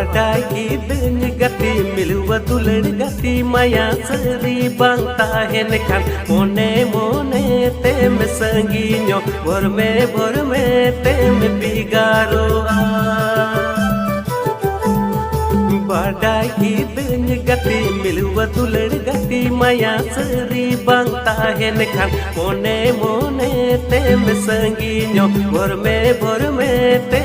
बाडाय गिदन गति मिलुवा दुलड़ गति माया सरी बांग ताहेन खान मोने मोने तेम संगीño भोर में तेम बिगारो बाडाय गिदन गति मिलुवा दुलड़ गति माया सरी बांग ताहेन खान मोने मोने तेम संगीño भोर में तेम